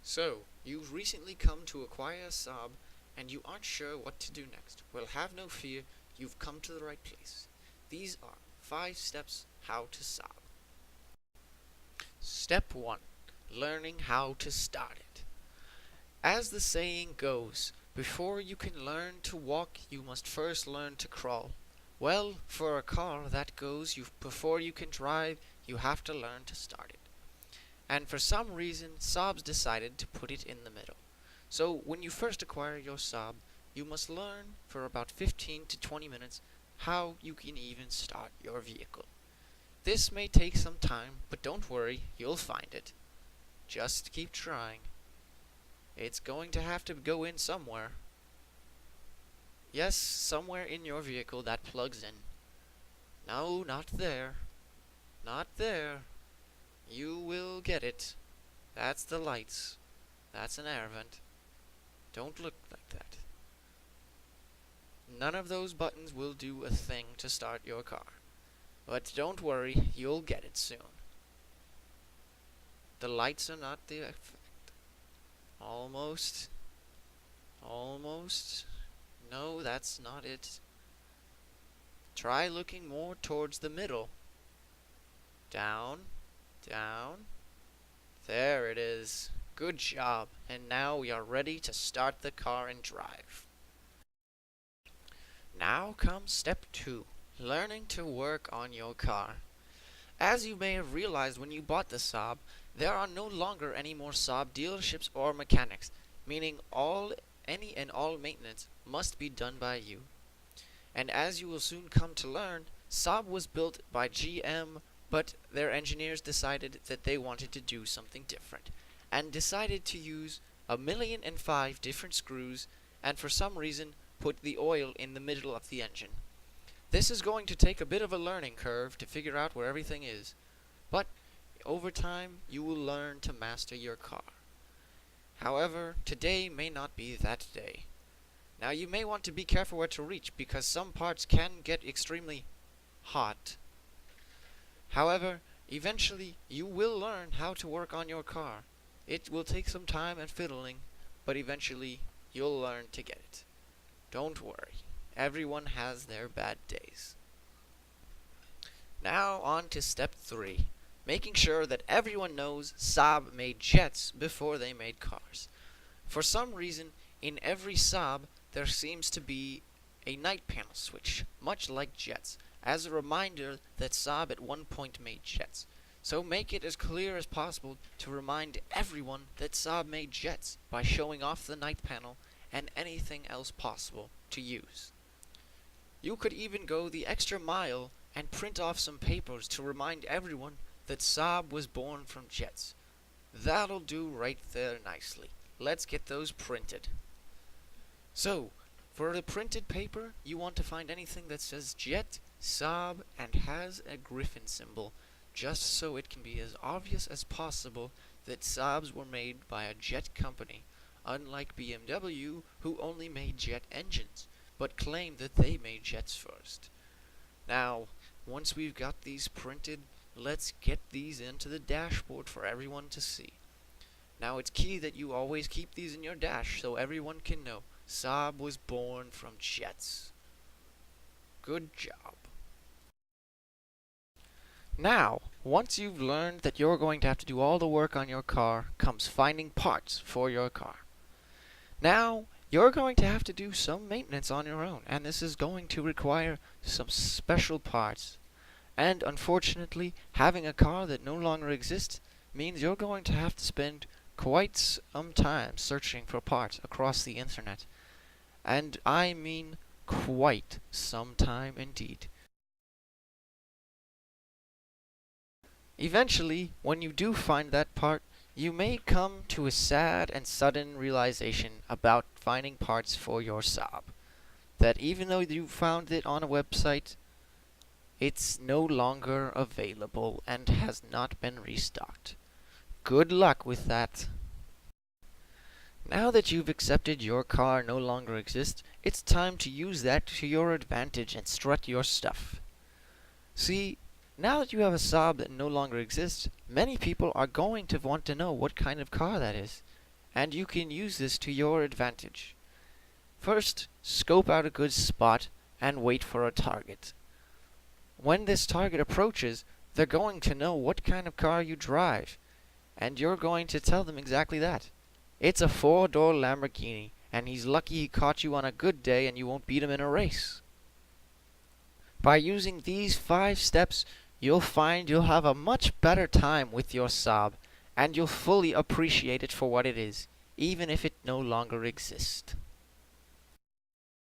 So, you've recently come to acquire a Saab and you aren't sure what to do next. Well, have no fear, you've come to the right place. These are 5 steps how to Saab. Step 1. Learning how to start it. As the saying goes, before you can learn to walk, you must first learn to crawl. Well, for a car, that goes, before you can drive, you have to learn to start it. And for some reason, Saab's decided to put it in the middle. So when you first acquire your Saab, you must learn for about 15 to 20 minutes how you can even start your vehicle. This may take some time, but don't worry, you'll find it. Just keep trying. It's going to have to go in somewhere. Yes, somewhere in your vehicle that plugs in. No, not there. Not there. You will get it. That's the lights. That's an air vent. Don't look like that. None of those buttons will do a thing to start your car. But don't worry, you'll get it soon. The lights are not the effect. Almost. Almost. No, that's not it. Try looking more towards the middle. Down. Down. There it is. Good job. And now we are ready to start the car and drive. Now comes step 2. Learning to work on your car. As you may have realized when you bought the Saab, there are no longer any more Saab dealerships or mechanics, meaning any and all maintenance must be done by you. And as you will soon come to learn, Saab was built by GM, but their engineers decided that they wanted to do something different, and decided to use 1,000,005 different screws, and for some reason put the oil in the middle of the engine. This is going to take a bit of a learning curve to figure out where everything is, but over time you will learn to master your car. However, today may not be that day. Now you may want to be careful where to reach because some parts can get extremely hot. However, eventually you will learn how to work on your car. It will take some time and fiddling, but eventually you'll learn to get it. Don't worry. Everyone has their bad days. Now on to step 3. Making sure that everyone knows Saab made jets before they made cars. For some reason, in every Saab, there seems to be a night panel switch, much like jets, as a reminder that Saab at one point made jets. So make it as clear as possible to remind everyone that Saab made jets by showing off the night panel and anything else possible to use. You could even go the extra mile and print off some papers to remind everyone that Saab was born from jets. That'll do right there nicely. Let's get those printed. So, for the printed paper, you want to find anything that says jet, Saab, and has a griffin symbol, just so it can be as obvious as possible that Saabs were made by a jet company, unlike BMW, who only made jet engines, but claimed that they made jets first. Now, once we've got these printed, let's get these into the dashboard for everyone to see. Now it's key that you always keep these in your dash so everyone can know Saab was born from jets. Good job. Now, once you've learned that you're going to have to do all the work on your car, comes finding parts for your car. Now, you're going to have to do some maintenance on your own, and this is going to require some special parts. And unfortunately, having a car that no longer exists means you're going to have to spend quite some time searching for parts across the internet. And I mean quite some time indeed. Eventually, when you do find that part, you may come to a sad and sudden realization about finding parts for your Saab. That even though you found it on a website, it's no longer available and has not been restocked. Good luck with that. Now that you've accepted your car no longer exists, it's time to use that to your advantage and strut your stuff. See, now that you have a Saab that no longer exists, many people are going to want to know what kind of car that is. and you can use this to your advantage. First, scope out a good spot and wait for a target. When this target approaches, they're going to know what kind of car you drive, and you're going to tell them exactly that. It's a four-door Lamborghini, and he's lucky he caught you on a good day and you won't beat him in a race. By using these 5 steps, you'll find you'll have a much better time with your Saab, and you'll fully appreciate it for what it is, even if it no longer exists.